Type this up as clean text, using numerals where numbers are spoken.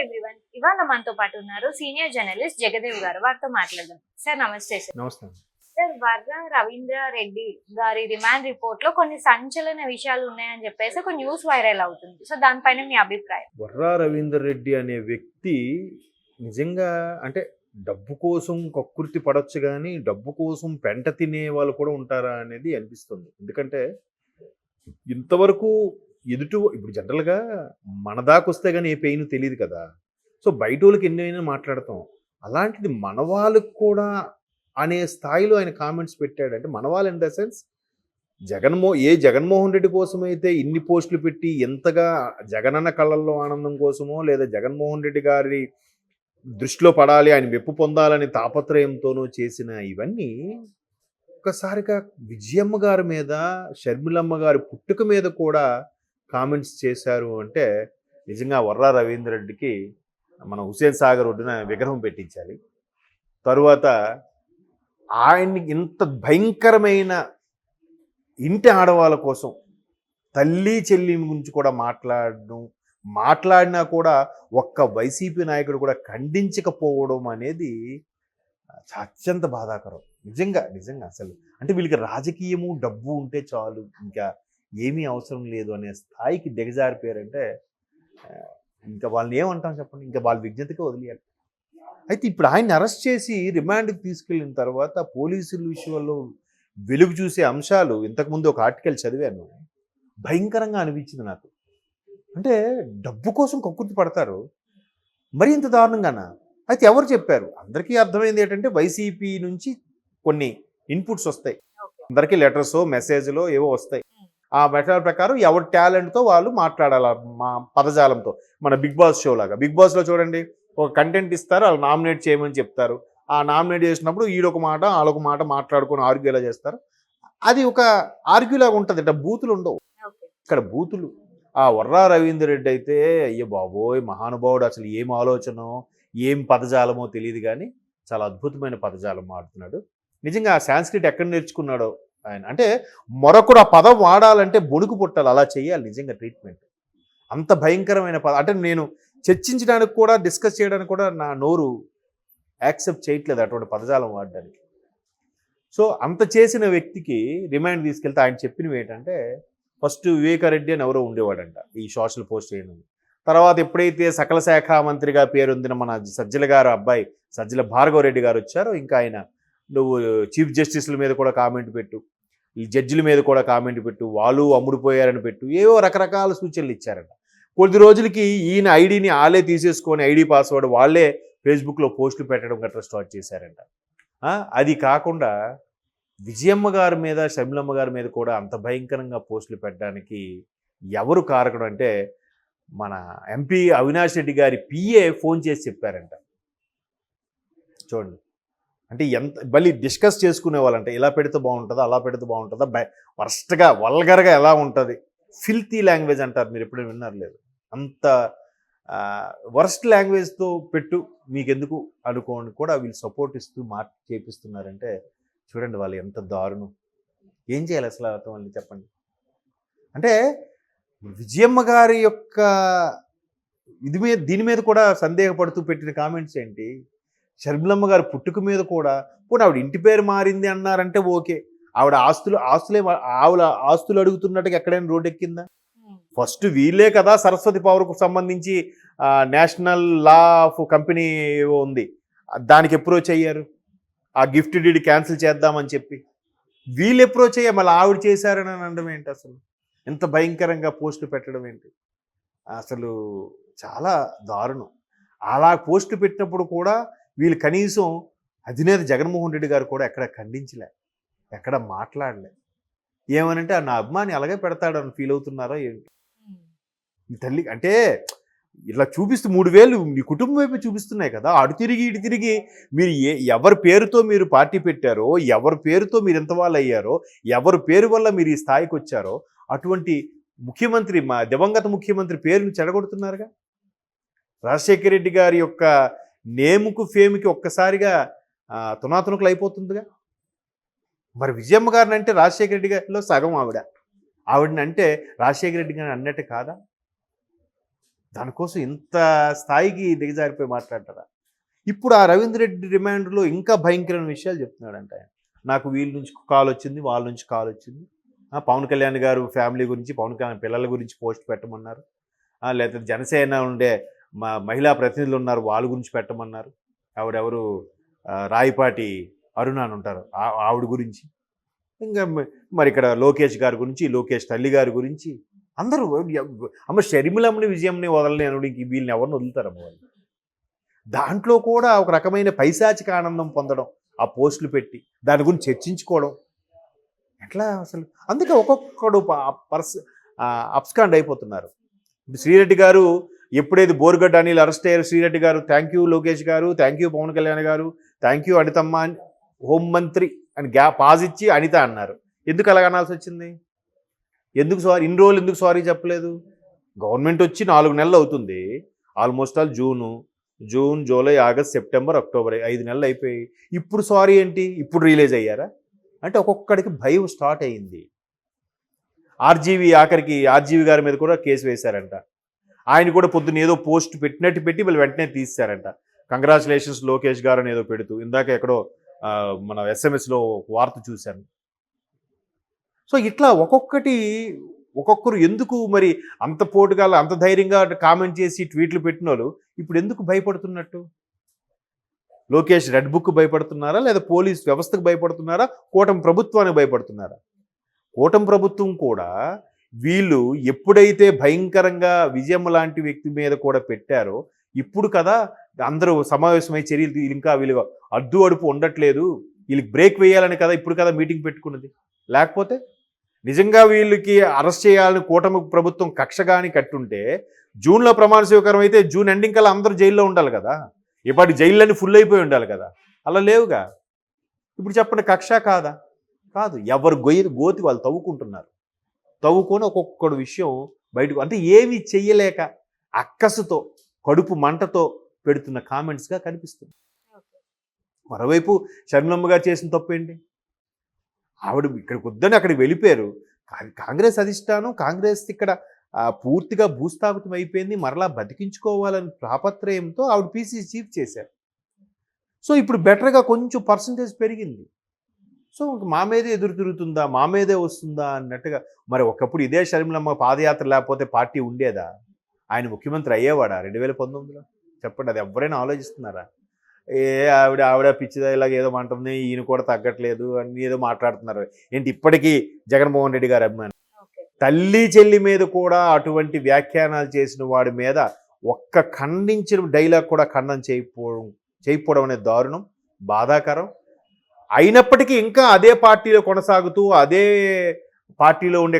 Everyone. ఇవాళ మనతో పాటు ఉన్నారు సీనియర్ జర్నలిస్ట్ జగదేవ్ గారు. వారితో మాట్లాడదాం. సార్ నమస్తే సార్. నమస్తే. సార్, వర్ర రవీంద్ర రెడ్డి గారి రిమాండ్ రిపోర్ట్ లో కొన్ని సంచలన విషయాలు ఉన్నాయని చెప్పేసి ఒక న్యూస్ వైరల్ అవుతుంది. సో దానిపైన మీ అభిప్రాయం? వర్రా రవీందర్ రెడ్డి అనే వ్యక్తి నిజంగా అంటే డబ్బు కోసం కక్కుర్తి పడొచ్చు కానీ డబ్బు కోసం పెంట తినే వాళ్ళు కూడా ఉంటారా అనేది అనిపిస్తుంది. ఎందుకంటే ఇంతవరకు ఇప్పుడు జనరల్గా మన దాకా వస్తే కానీ ఏ పెయిన్ తెలియదు కదా. సో బయట వాళ్ళకి ఎన్నైనా మాట్లాడతాం, అలాంటిది మన వాళ్ళకి కూడా అనే స్థాయిలో ఆయన కామెంట్స్ పెట్టాడు. అంటే మన వాళ్ళు in the sense Jaganmohan Reddy కోసమైతే ఇన్ని పోస్టులు పెట్టి ఎంతగా జగనన్న కళ్ళల్లో ఆనందం కోసమో లేదా జగన్మోహన్ రెడ్డి గారి దృష్టిలో పడాలి, ఆయన మెప్పు పొందాలని తాపత్రయంతోనూ చేసిన ఇవన్నీ ఒక్కసారిగా విజయమ్మ గారి మీద, షర్మిలమ్మ గారి పుట్టుక మీద కూడా కామెంట్స్ చేశారు అంటే నిజంగా వర్రా రవీంద్ర రెడ్డికి మన హుసేన్ సాగర్ ఒడ్డున విగ్రహం పెట్టించాలి. తరువాత ఆయన్ని ఇంత భయంకరమైన ఇంటి ఆడవాళ్ళ కోసం తల్లి చెల్లి గురించి కూడా మాట్లాడినా కూడా ఒక్క వైసీపీ నాయకుడు కూడా ఖండించకపోవడం అనేది అత్యంత బాధాకరం. నిజంగా అసలు అంటే వీళ్ళకి రాజకీయము డబ్బు ఉంటే చాలు, ఇంకా ఏమీ అవసరం లేదు అనే స్థాయికి దిగజారిపోయారంటే ఇంకా వాళ్ళని ఏమంటాం చెప్పండి, ఇంకా వాళ్ళ విజ్ఞతకే వదిలేయాలి. అయితే ఇప్పుడు ఆయన్ని అరెస్ట్ చేసి రిమాండ్కి తీసుకెళ్ళిన తర్వాత పోలీసుల విషయంలో వెలుగు చూసే అంశాలు ఇంతకుముందు ఒక ఆర్టికల్ చదివాను, భయంకరంగా అనిపించింది నాకు. అంటే డబ్బు కోసం కక్కుర్తి పడతారు, మరి ఇంత దారుణంగానా? అయితే ఎవరు చెప్పారు? అందరికీ అర్థమైంది ఏంటంటే వైసీపీ నుంచి కొన్ని ఇన్పుట్స్ వస్తాయి, అందరికీ లెటర్స్ మెసేజ్లో ఏవో వస్తాయి. ఆ మెథడ్ ప్రకారం ఎవరి టాలెంట్తో వాళ్ళు మాట్లాడాలి మా పదజాలంతో. మన బిగ్ బాస్ షో లాగా, బిగ్ బాస్లో చూడండి, ఒక కంటెంట్ ఇస్తారు, వాళ్ళు నామినేట్ చేయమని చెప్తారు. ఆ నామినేట్ చేసినప్పుడు ఈడొక మాట వాళ్ళొక మాట మాట్లాడుకొని ఆర్గ్యూ ఎలా చేస్తారు, అది ఒక ఆర్గ్యూ లాగా ఉంటుంది. అంటే బూతులు ఉండవు ఇక్కడ, బూతులు. ఆ వర్రా రవీంద్ర రెడ్డి అయితే అయ్యో బాబోయ్ మహానుభావుడు, అసలు ఏం ఆలోచనో ఏం పదజాలమో తెలియదు కానీ చాలా అద్భుతమైన పదజాలం ఆడుతున్నాడు. నిజంగా ఆ సాంస్క్రిట్ ఎక్కడ నేర్చుకున్నాడో ఆయన. అంటే మరొకడు ఆ పదం వాడాలంటే బొడుకు పుట్టాలి, అలా చేయాలి నిజంగా ట్రీట్మెంట్. అంత భయంకరమైన పదం. అంటే నేను చర్చించడానికి కూడా, డిస్కస్ చేయడానికి కూడా నా నోరు యాక్సెప్ట్ చేయట్లేదు అటువంటి పదజాలం వాడడానికి. సో అంత చేసిన వ్యక్తికి రిమాండ్ తీసుకెళ్తే ఆయన చెప్పినవి ఏంటంటే, ఫస్ట్ వివేకారెడ్డి అని ఎవరో ఉండేవాడంట ఈ సోషల్ పోస్ట్ చేయడం. తర్వాత ఎప్పుడైతే సకల శాఖ మంత్రిగా పేరొందిన మన సజ్జల గారు అబ్బాయి సజ్జల భార్గవరెడ్డి గారు వచ్చారో, ఇంకా ఆయన నువ్వు చీఫ్ జస్టిస్ల మీద కూడా కామెంట్ పెట్టు, ఈ జడ్జిల మీద కూడా కామెంట్ పెట్టు, వాళ్ళు అమ్ముడుపోయారని పెట్టు, ఏవో రకరకాల సూచనలు ఇచ్చారంట. కొద్ది రోజులకి ఈయన ఐడిని వాళ్ళే తీసేసుకొని ఐడి పాస్వర్డ్ వాళ్ళే ఫేస్బుక్లో పోస్టులు పెట్టడం గట్రా స్టార్ట్ చేశారంట. అది కాకుండా విజయమ్మ గారి మీద, షర్మిలమ్మ గారి మీద కూడా అంత భయంకరంగా పోస్టులు పెట్టడానికి ఎవరు కారకుడు అంటే మన ఎంపీ అవినాష్ రెడ్డి గారి పిఏ ఫోన్ చేసి చెప్పారంట. చూడండి, అంటే ఎంత మళ్ళీ డిస్కస్ చేసుకునే వాళ్ళంటే ఇలా పెడితే బాగుంటుందా, అలా పెడితే బాగుంటుందా, వర్స్ట్గా వల్గర్గా ఎలా ఉంటుంది, ఫిల్తీ లాంగ్వేజ్ అంటారు, మీరు ఎప్పుడైనా విన్నారు లేదు, అంత వర్స్ట్ లాంగ్వేజ్తో పెట్టు మీకెందుకు అనుకోని కూడా వీళ్ళు సపోర్ట్ ఇస్తూ చేపిస్తున్నారంటే చూడండి వాళ్ళు ఎంత దారుణం. ఏం చేయాలి అసలు వాళ్ళని చెప్పండి. అంటే విజయమ్మ గారి యొక్క దీని మీద కూడా సందేహపడుతూ పెట్టిన కామెంట్స్ ఏంటి, షర్మిలమ్మ గారి పుట్టుక మీద కూడా పోనీ ఆవిడ ఇంటి పేరు మారింది అన్నారంటే ఓకే, ఆవిడ ఆస్తులు అడుగుతున్నట్టుగా ఎక్కడైనా రోడ్ ఎక్కిందా? ఫస్ట్ వీళ్ళే కదా సరస్వతి పవర్కు సంబంధించి నేషనల్ లా ఆఫ్ కంపెనీ ఉంది, దానికి అప్రోచ్ అయ్యారు, ఆ గిఫ్ట్ డీడ్ క్యాన్సిల్ చేద్దామని చెప్పి. వీళ్ళు అప్రోచ్ అయ్యా, మళ్ళీ ఆవిడ చేశారని అనడం ఏంటి, అసలు ఎంత భయంకరంగా పోస్టులు పెట్టడం ఏంటి, అసలు చాలా దారుణం. అలా పోస్టులు పెట్టినప్పుడు కూడా వీళ్ళు కనీసం అధినేత జగన్మోహన్ రెడ్డి గారు కూడా ఎక్కడ ఖండించలే, ఎక్కడ మాట్లాడలే. ఏమనంటే నా అభిమాని అలాగే పెడతాడని ఫీల్ అవుతున్నారో ఏంటి మీ తల్లి. అంటే ఇలా చూపిస్తూ 3000 మీ కుటుంబం వైపు చూపిస్తున్నాయి కదా, అటు తిరిగి ఇటు తిరిగి మీరు ఎవరి పేరుతో మీరు పార్టీ పెట్టారో, ఎవరి పేరుతో మీరు ఎంత వాళ్ళు అయ్యారో, ఎవరి పేరు వల్ల మీరు ఈ స్థాయికి వచ్చారో అటువంటి ముఖ్యమంత్రి, మా దివంగత ముఖ్యమంత్రి పేరుని చెడగొడుతున్నారుగా. రాజశేఖర రెడ్డి గారి యొక్క నేముకు ఫేమ్కి ఒక్కసారిగా తునాతునకులు అయిపోతుందిగా. మరి విజయమ్మ గారిని అంటే రాజశేఖర రెడ్డి గారిలో సగం ఆవిడని అంటే రాజశేఖర రెడ్డి గారిని అన్నట్టు కాదా? దానికోసం ఇంత స్థాయికి దిగజారిపోయి మాట్లాడతారా? ఇప్పుడు ఆ రవీంద్ర రెడ్డి రిమాండ్లో ఇంకా భయంకరమైన విషయాలు చెప్తున్నాడంట ఆయన. నాకు వీళ్ళ నుంచి కాల్ వచ్చింది, వాళ్ళ నుంచి కాల్ వచ్చింది. పవన్ కళ్యాణ్ గారు ఫ్యామిలీ గురించి, పవన్ కళ్యాణ్ పిల్లల గురించి పోస్ట్ పెట్టమన్నారు. లేకపోతే జనసేన ఉండే మహిళా ప్రతినిధులు ఉన్నారు, వాళ్ళ గురించి పెట్టమన్నారు. ఆవిడెవరు రాయపాటి అరుణ అని ఉంటారు, ఆవిడ గురించి. ఇంకా మరి ఇక్కడ లోకేష్ గారి గురించి, లోకేష్ తల్లి గారి గురించి అందరూ అమ్మ షర్మిలమ్మని విజయంని వదలని అనుడు ఇంక వీళ్ళని ఎవరిని వదులుతారమ్మ వాళ్ళు. దాంట్లో కూడా ఒక రకమైన పైశాచిక ఆనందం పొందడం, ఆ పోస్టులు పెట్టి దాని గురించి చర్చించుకోవడం ఎట్లా అసలు. అందుకే ఒక్కొక్కడు అప్స్కాండ్ అయిపోతున్నారు. ఇప్పుడు శ్రీరెడ్డి గారు ఎప్పుడైతే బోరుగడ్డ అనిల్ అరెస్ట్ అయ్యారు, శ్రీరెడ్డి గారు థ్యాంక్ యూ లోకేష్ గారు, థ్యాంక్ యూ పవన్ కళ్యాణ్ గారు, థ్యాంక్ యూ అనితమ్మ అని హోంమంత్రి అని పాజ్ ఇచ్చి అనిత అన్నారు. ఎందుకు అలాగ అనాల్సి వచ్చింది? ఎందుకు సారీ ఇన్ని రోజులు ఎందుకు సారీ చెప్పలేదు? గవర్నమెంట్ వచ్చి 4 నెలలు అవుతుంది. Almost all June, July, August, September, October 5 నెలలు అయిపోయి ఇప్పుడు సారీ ఏంటి? ఇప్పుడు రిలీజ్ అయ్యారా? అంటే ఒక్కొక్కడికి భయం స్టార్ట్ అయ్యింది. ఆఖరికి ఆర్జీవి గారి మీద కూడా కేసు వేశారంట. ఆయన కూడా పొద్దున్న ఏదో పోస్ట్ పెట్టినట్టు పెట్టి వీళ్ళు వెంటనే తీశారంట. కంగ్రాచులేషన్స్ లోకేష్ గారు అని ఏదో పెడుతూ, ఇందాక ఎక్కడో మన ఎస్ఎంఎస్లో వార్త చూశాను. సో ఇట్లా ఒక్కొక్కరు ఎందుకు మరి అంత పోటుగా అంత ధైర్యంగా కామెంట్ చేసి ట్వీట్లు పెట్టిన వాళ్ళు ఇప్పుడు ఎందుకు భయపడుతున్నట్టు? లోకేష్ రెడ్ బుక్ భయపడుతున్నారా, లేదా పోలీస్ వ్యవస్థకు భయపడుతున్నారా, కూటమి ప్రభుత్వానికి భయపడుతున్నారా? కూటమి ప్రభుత్వం కూడా వీళ్ళు ఎప్పుడైతే భయంకరంగా విజయం లాంటి వ్యక్తి మీద కూడా పెట్టారో ఇప్పుడు కదా అందరూ సమావేశమై చర్యలు ఇంకా వీళ్ళు అడ్డు అడుపు ఉండట్లేదు, వీళ్ళకి బ్రేక్ వేయాలని కదా ఇప్పుడు కదా మీటింగ్ పెట్టుకున్నది. లేకపోతే నిజంగా వీళ్ళకి అరెస్ట్ చేయాలని కూటమి ప్రభుత్వం కక్ష కానీ కట్టుంటే జూన్లో ప్రమాణ స్వీకారం అయితే జూన్ ఎండింగ్ కల్లా అందరూ జైల్లో ఉండాలి కదా, ఇప్పటి జైళ్ళన్నీ ఫుల్ అయిపోయి ఉండాలి కదా. అలా లేవుగా. ఇప్పుడు చెప్పండి, కక్ష కాదా? కాదు. ఎవరు గోతి వాళ్ళు తవ్వుకుంటున్నారు. తవ్వుకొని ఒక్కొక్కడు విషయం బయటకు, అంటే ఏమీ చెయ్యలేక అక్కసుతో కడుపు మంటతో పెడుతున్న కామెంట్స్గా కనిపిస్తుంది. మరోవైపు షర్మిలమ్మ గారు చేసిన తప్పేంటి? ఆవిడ ఇక్కడికి వద్దని అక్కడికి వెళ్ళిపోయారు. కాంగ్రెస్ అధిష్టానం, కాంగ్రెస్ ఇక్కడ పూర్తిగా భూస్థాపితం అయిపోయింది, మరలా బతికించుకోవాలని తాపత్రయంతో ఆవిడ పీసీసీ చీఫ్ చేశారు. సో ఇప్పుడు బెటర్గా కొంచెం పర్సంటేజ్ పెరిగింది. సో మా మీదే ఎదురు తిరుగుతుందా, మా మీదే వస్తుందా అన్నట్టుగా. మరి ఒకప్పుడు ఇదే షర్మిలమ్మ పాదయాత్ర లేకపోతే పార్టీ ఉండేదా? ఆయన ముఖ్యమంత్రి అయ్యేవాడా 2019లో? చెప్పండి, అది ఎవరైనా ఆలోచిస్తున్నారా? ఆవిడ పిచ్చిదా ఇలాగ ఏదో అంటుంది, ఈయన కూడా తగ్గట్లేదు అని ఏదో మాట్లాడుతున్నారు. ఏంటి ఇప్పటికీ జగన్మోహన్ రెడ్డి గారు అభిమాని? తల్లి చెల్లి మీద కూడా అటువంటి వ్యాఖ్యానాలు చేసిన వాడి మీద ఒక్క ఖండించిన డైలాగ్ కూడా ఖండన చేయకపోవడం అనే దారుణం, బాధాకరం. అయినప్పటికీ ఇంకా అదే పార్టీలో కొనసాగుతూ అదే పార్టీలో ఉండే